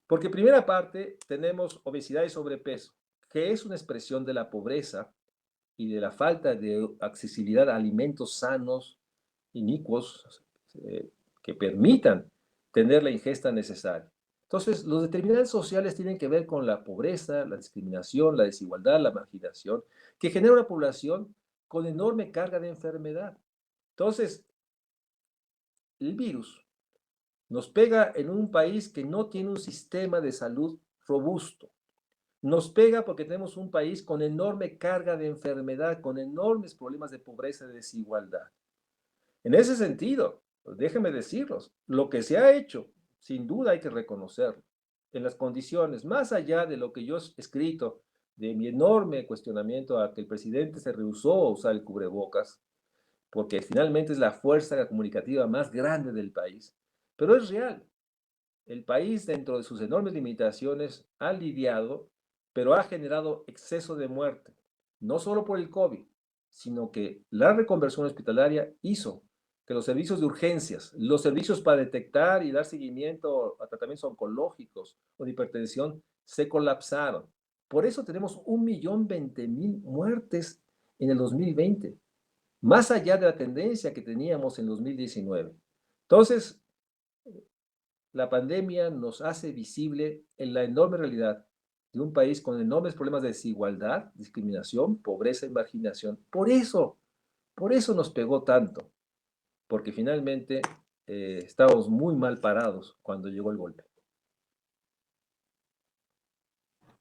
Porque primera parte tenemos obesidad y sobrepeso, que es una expresión de la pobreza y de la falta de accesibilidad a alimentos sanos, inicuos, que permitan tener la ingesta necesaria. Entonces, los determinantes sociales tienen que ver con la pobreza, la discriminación, la desigualdad, la marginación, que genera una población con enorme carga de enfermedad. Entonces, el virus nos pega en un país que no tiene un sistema de salud robusto. Nos pega porque tenemos un país con enorme carga de enfermedad, con enormes problemas de pobreza y desigualdad. En ese sentido, pues déjenme decirlos, lo que se ha hecho, sin duda hay que reconocerlo, en las condiciones, más allá de lo que yo he escrito, de mi enorme cuestionamiento a que el presidente se rehusó a usar el cubrebocas, porque finalmente es la fuerza comunicativa más grande del país, pero es real. El país, dentro de sus enormes limitaciones, ha lidiado, pero ha generado exceso de muerte, no solo por el COVID, sino que la reconversión hospitalaria hizo que los servicios de urgencias, los servicios para detectar y dar seguimiento a tratamientos oncológicos o de hipertensión, se colapsaron. Por eso tenemos 1.020.000 muertes en el 2020, más allá de la tendencia que teníamos en 2019. Entonces, la pandemia nos hace visible en la enorme realidad de un país con enormes problemas de desigualdad, discriminación, pobreza y marginación. Por eso nos pegó tanto, porque finalmente estábamos muy mal parados cuando llegó el golpe.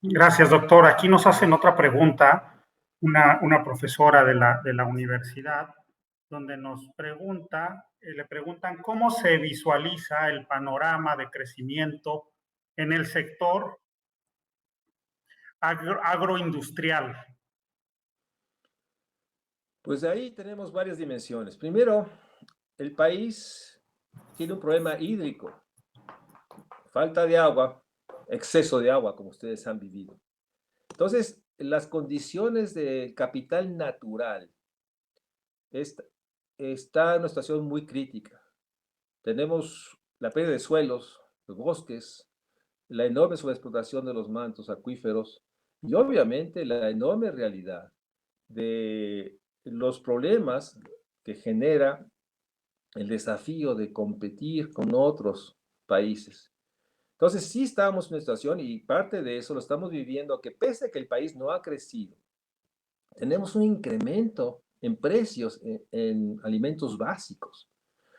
Gracias, doctor. Aquí nos hacen otra pregunta, una profesora de la universidad, donde nos pregunta, le preguntan cómo se visualiza el panorama de crecimiento en el sector agroindustrial. Pues ahí tenemos varias dimensiones. Primero, el país tiene un problema hídrico, falta de agua, exceso de agua, como ustedes han vivido. Entonces, las condiciones del capital natural está en una situación muy crítica. Tenemos la pérdida de suelos, los bosques, la enorme sobreexplotación de los mantos acuíferos y obviamente la enorme realidad de los problemas que genera el desafío de competir con otros países. Entonces sí estamos en una situación y parte de eso lo estamos viviendo que pese a que el país no ha crecido, tenemos un incremento en precios en alimentos básicos.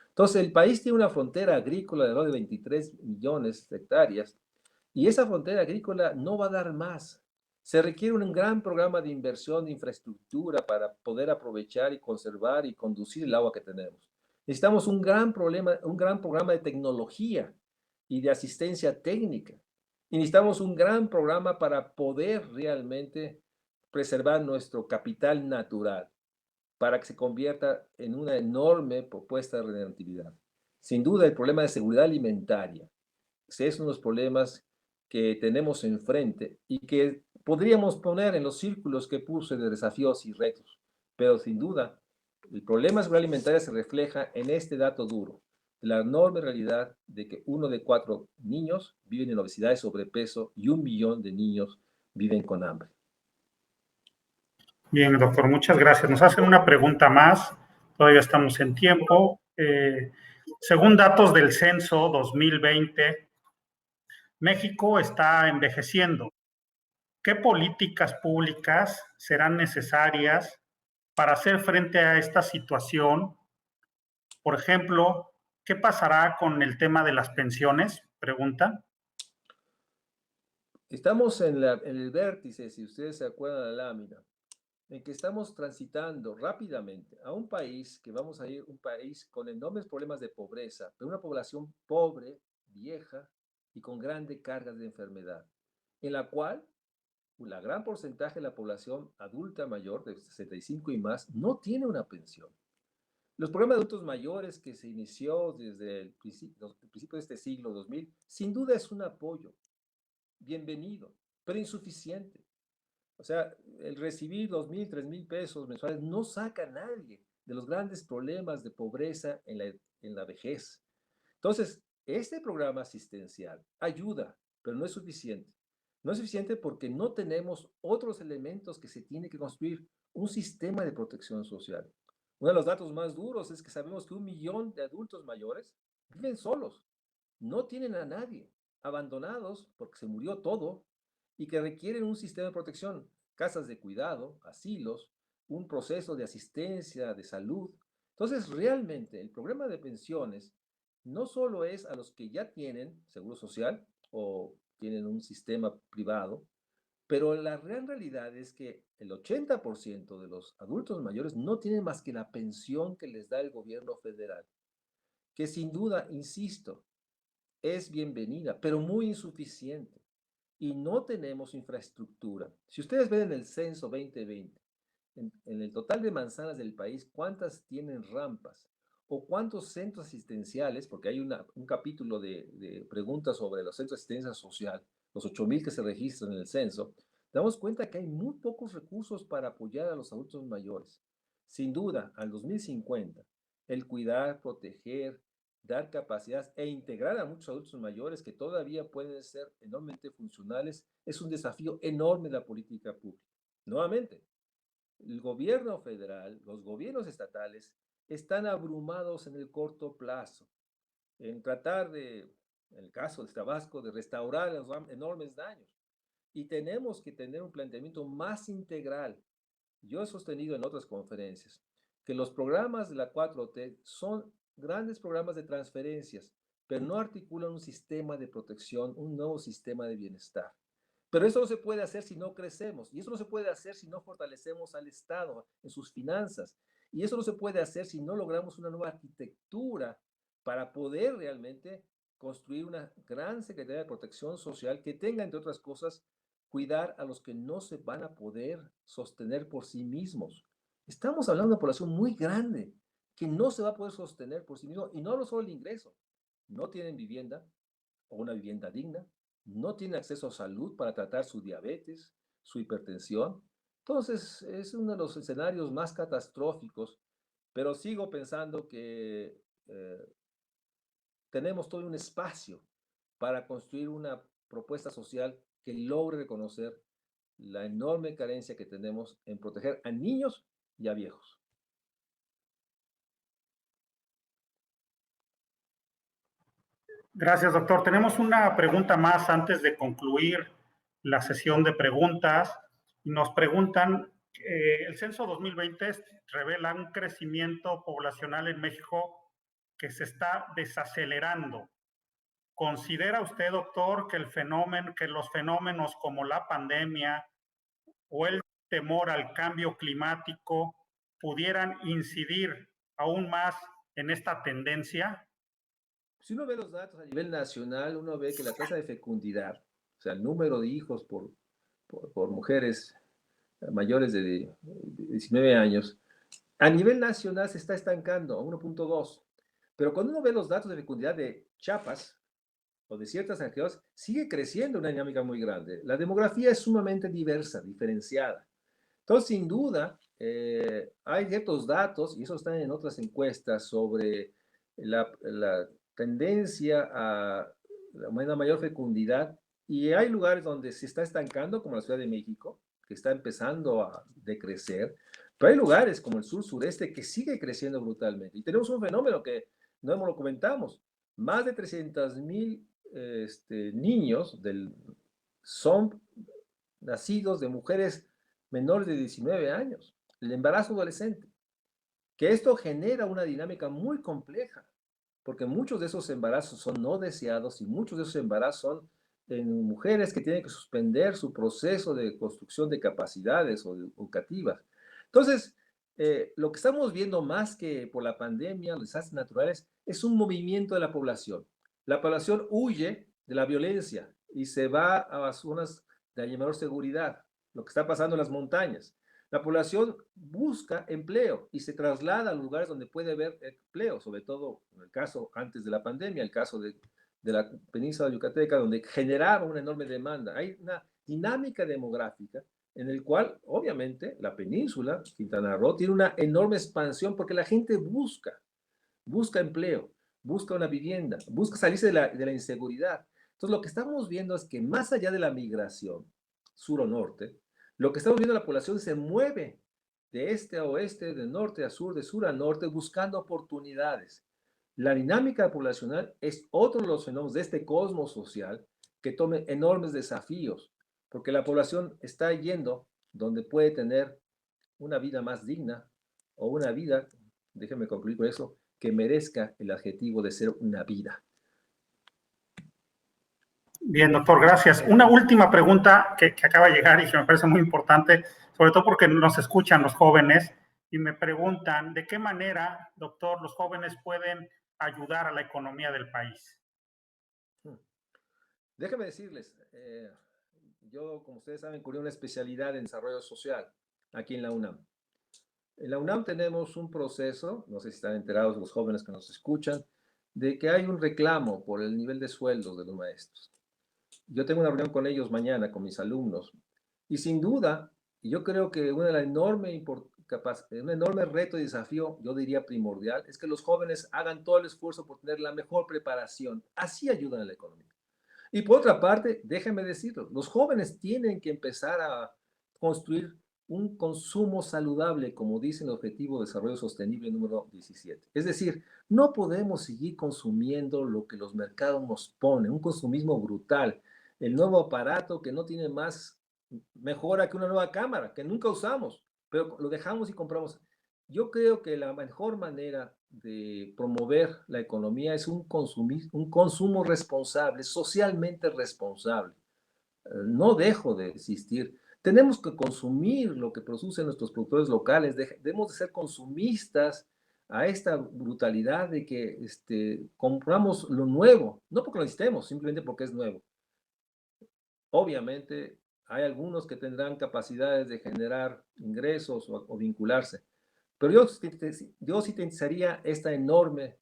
Entonces, el país tiene una frontera agrícola de alrededor de 23 millones de hectáreas y esa frontera agrícola no va a dar más. Se requiere un gran programa de inversión de infraestructura para poder aprovechar y conservar y conducir el agua que tenemos. Necesitamos un gran programa de tecnología y de asistencia técnica. Y necesitamos un gran programa para poder realmente preservar nuestro capital natural para que se convierta en una enorme propuesta de regeneratividad. Sin duda, el problema de seguridad alimentaria es uno de los problemas que tenemos enfrente y que podríamos poner en los círculos que puse de desafíos y retos. Pero sin duda, el problema de seguridad alimentaria se refleja en este dato duro, la enorme realidad de que 1 de 4 niños viven en obesidad y sobrepeso y 1 millón de niños viven con hambre. Bien, doctor, muchas gracias. Nos hacen una pregunta más, todavía estamos en tiempo. Según datos del censo 2020, México está envejeciendo. ¿Qué políticas públicas serán necesarias para hacer frente a esta situación? Por ejemplo, ¿qué pasará con el tema de las pensiones? Pregunta. Estamos en el vértice, si ustedes se acuerdan de la lámina, en que estamos transitando rápidamente a un país que vamos a ir, un país con enormes problemas de pobreza, pero una población pobre, vieja y con grandes cargas de enfermedad, en la cual la gran porcentaje de la población adulta mayor de 65 y más no tiene una pensión. Los programas de adultos mayores que se inició desde el principio de este siglo 2000, sin duda es un apoyo bienvenido, pero insuficiente. O sea, el recibir 2,000, 3,000 pesos mensuales no saca a nadie de los grandes problemas de pobreza en la vejez. Entonces, este programa asistencial ayuda, pero no es suficiente. No es suficiente porque no tenemos otros elementos que se tiene que construir un sistema de protección social. Uno de los datos más duros es que sabemos que 1 millón de adultos mayores viven solos, no tienen a nadie, abandonados porque se murió todo y que requieren un sistema de protección, casas de cuidado, asilos, un proceso de asistencia, de salud. Entonces, realmente el programa de pensiones no solo es a los que ya tienen seguro social o tienen un sistema privado, pero la real realidad es que el 80% de los adultos mayores no tienen más que la pensión que les da el gobierno federal, que sin duda, insisto, es bienvenida, pero muy insuficiente. Y no tenemos infraestructura. Si ustedes ven en el censo 2020, en el total de manzanas del país, ¿cuántas tienen rampas? ¿O cuántos centros asistenciales? Porque hay un capítulo de preguntas sobre los centros de asistencia social, los 8,000 que se registran en el censo. Damos cuenta que hay muy pocos recursos para apoyar a los adultos mayores. Sin duda, al 2050, el cuidar, proteger, dar capacidades e integrar a muchos adultos mayores que todavía pueden ser enormemente funcionales es un desafío enorme de la política pública. Nuevamente, el gobierno federal, los gobiernos estatales están abrumados en el corto plazo, en tratar de, en el caso de Tabasco, de restaurar los enormes daños. Y tenemos que tener un planteamiento más integral. Yo he sostenido en otras conferencias que los programas de la 4T son grandes programas de transferencias, pero no articulan un sistema de protección, un nuevo sistema de bienestar. Pero eso no se puede hacer si no crecemos, y eso no se puede hacer si no fortalecemos al Estado en sus finanzas, y eso no se puede hacer si no logramos una nueva arquitectura para poder realmente construir una gran Secretaría de Protección Social que tenga, entre otras cosas, cuidar a los que no se van a poder sostener por sí mismos. Estamos hablando de una población muy grande que no se va a poder sostener por sí mismo, y no solo el ingreso, no tienen vivienda o una vivienda digna, no tienen acceso a salud para tratar su diabetes, su hipertensión. Entonces, es uno de los escenarios más catastróficos, pero sigo pensando que tenemos todo un espacio para construir una propuesta social que logre reconocer la enorme carencia que tenemos en proteger a niños y a viejos. Gracias, doctor. Tenemos una pregunta más antes de concluir la sesión de preguntas. Nos preguntan, el censo 2020 revela un crecimiento poblacional en México que se está desacelerando. ¿Considera usted, doctor, que los fenómenos como la pandemia o el temor al cambio climático pudieran incidir aún más en esta tendencia? Si uno ve los datos a nivel nacional, uno ve que la tasa de fecundidad, o sea, el número de hijos por mujeres mayores de 19 años, a nivel nacional se está estancando a 1,2. Pero cuando uno ve los datos de fecundidad de Chiapas o de ciertas regiones, sigue creciendo una dinámica muy grande. La demografía es sumamente diversa, diferenciada. Entonces, sin duda, hay ciertos datos, y eso están en otras encuestas, sobre la tendencia a una mayor fecundidad, y hay lugares donde se está estancando, como la Ciudad de México, que está empezando a decrecer, pero hay lugares como el sur-sureste que sigue creciendo brutalmente. Y tenemos un fenómeno que no lo comentamos, más de 300,000 niños son nacidos de mujeres menores de 19 años, el embarazo adolescente, que esto genera una dinámica muy compleja, porque muchos de esos embarazos son no deseados y muchos de esos embarazos son en mujeres que tienen que suspender su proceso de construcción de capacidades educativas. Entonces, lo que estamos viendo más que por la pandemia, los desastres naturales, es un movimiento de la población. La población huye de la violencia y se va a zonas de mayor seguridad, lo que está pasando en las montañas. La población busca empleo y se traslada a lugares donde puede haber empleo, sobre todo en el caso antes de la pandemia, el caso de la península yucateca, donde generaba una enorme demanda. Hay una dinámica demográfica en el cual, obviamente, la península, Quintana Roo, tiene una enorme expansión porque la gente busca empleo, busca una vivienda, busca salirse de la inseguridad. Entonces, lo que estamos viendo es que más allá de la migración, sur o norte, lo que estamos viendo, la población se mueve de este a oeste, de norte a sur, de sur a norte, buscando oportunidades. La dinámica poblacional es otro de los fenómenos de este cosmos social que tome enormes desafíos, porque la población está yendo donde puede tener una vida más digna o una vida, déjenme concluir con eso, que merezca el adjetivo de ser una vida. Bien, doctor, gracias. Una última pregunta que acaba de llegar y que me parece muy importante, sobre todo porque nos escuchan los jóvenes y me preguntan de qué manera, doctor, los jóvenes pueden ayudar a la economía del país. Déjenme decirles, yo, como ustedes saben, cubrí una especialidad en desarrollo social aquí en la UNAM. En la UNAM tenemos un proceso, no sé si están enterados los jóvenes que nos escuchan, de que hay un reclamo por el nivel de sueldos de los maestros. Yo tengo una reunión con ellos mañana, con mis alumnos, y sin duda, yo creo que un enorme reto y desafío, yo diría primordial, es que los jóvenes hagan todo el esfuerzo por tener la mejor preparación. Así ayudan a la economía. Y por otra parte, déjenme decirlo, los jóvenes tienen que empezar a construir un consumo saludable, como dice el Objetivo de Desarrollo Sostenible número 17. Es decir, no podemos seguir consumiendo lo que los mercados nos ponen, un consumismo brutal. El nuevo aparato que no tiene más mejora que una nueva cámara, que nunca usamos, pero lo dejamos y compramos. Yo creo que la mejor manera de promover la economía es un consumo responsable, socialmente responsable. No dejo de existir. Tenemos que consumir lo que producen nuestros productores locales, debemos de ser consumistas a esta brutalidad de que compramos lo nuevo, no porque lo necesitemos, simplemente porque es nuevo. Obviamente, hay algunos que tendrán capacidades de generar ingresos o vincularse, pero yo sintetizaría este enorme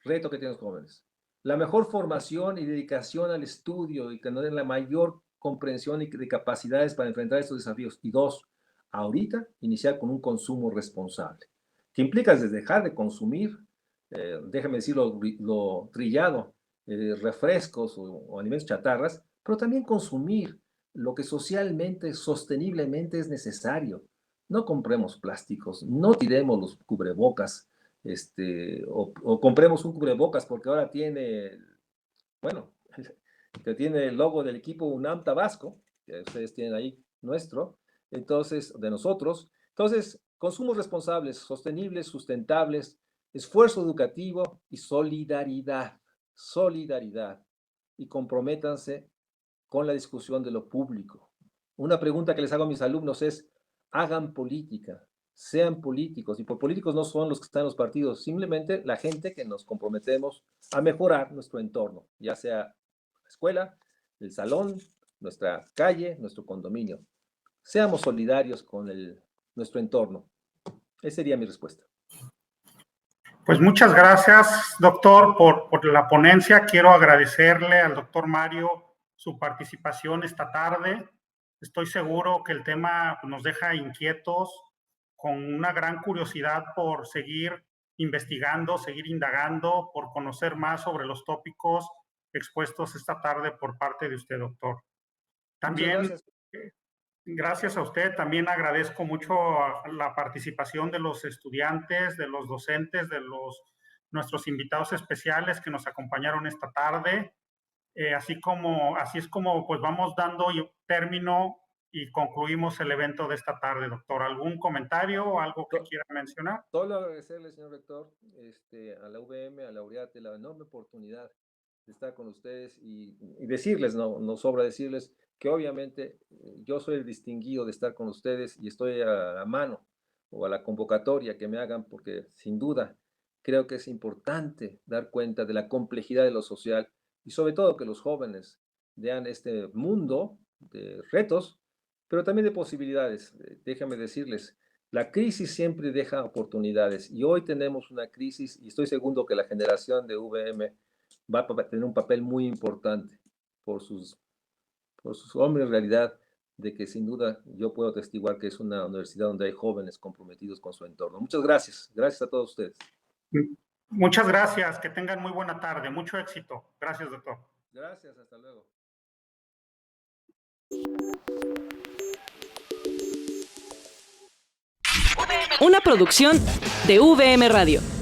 reto que tienen los jóvenes. La mejor formación y dedicación al estudio y que nos den la mayor comprensión y de capacidades para enfrentar estos desafíos. Y dos, ahorita iniciar con un consumo responsable, que implica desde dejar de consumir, déjame decir lo trillado, refrescos o alimentos chatarras, pero también consumir lo que socialmente, sosteniblemente es necesario. No compremos plásticos, no tiremos los cubrebocas, o compremos un cubrebocas porque ahora tiene, bueno, que tiene el logo del equipo UNAM Tabasco, que ustedes tienen ahí nuestro, entonces, de nosotros. Entonces, consumos responsables, sostenibles, sustentables, esfuerzo educativo y solidaridad. Solidaridad. Y comprométanse con la discusión de lo público. Una pregunta que les hago a mis alumnos es, hagan política, sean políticos, y por políticos no son los que están en los partidos, simplemente la gente que nos comprometemos a mejorar nuestro entorno, ya sea la escuela, el salón, nuestra calle, nuestro condominio. Seamos solidarios con nuestro entorno. Esa sería mi respuesta. Pues muchas gracias, doctor, por la ponencia. Quiero agradecerle al doctor Mario su participación esta tarde. Estoy seguro que el tema nos deja inquietos, con una gran curiosidad por seguir investigando, seguir indagando, por conocer más sobre los tópicos expuestos esta tarde por parte de usted, doctor. También, gracias a usted, también agradezco mucho la participación de los estudiantes, de los docentes, de nuestros invitados especiales que nos acompañaron esta tarde. Así es como pues vamos dando término y concluimos el evento de esta tarde, doctor. ¿Algún comentario o algo que quiera mencionar? Solo agradecerle, señor rector, a la UVM, a Laureate, la enorme oportunidad de estar con ustedes y decirles, no sobra decirles, que obviamente yo soy el distinguido de estar con ustedes y estoy a la mano o a la convocatoria que me hagan, porque sin duda creo que es importante dar cuenta de la complejidad de lo social y sobre todo que los jóvenes vean este mundo de retos, pero también de posibilidades. Déjame decirles, la crisis siempre deja oportunidades y hoy tenemos una crisis y estoy seguro que la generación de VM va a tener un papel muy importante por sus hombres en realidad de que sin duda yo puedo atestiguar que es una universidad donde hay jóvenes comprometidos con su entorno. Muchas gracias. Gracias a todos ustedes. Muchas gracias. Que tengan muy buena tarde. Mucho éxito. Gracias, doctor. Gracias. Hasta luego. Una producción de VM Radio.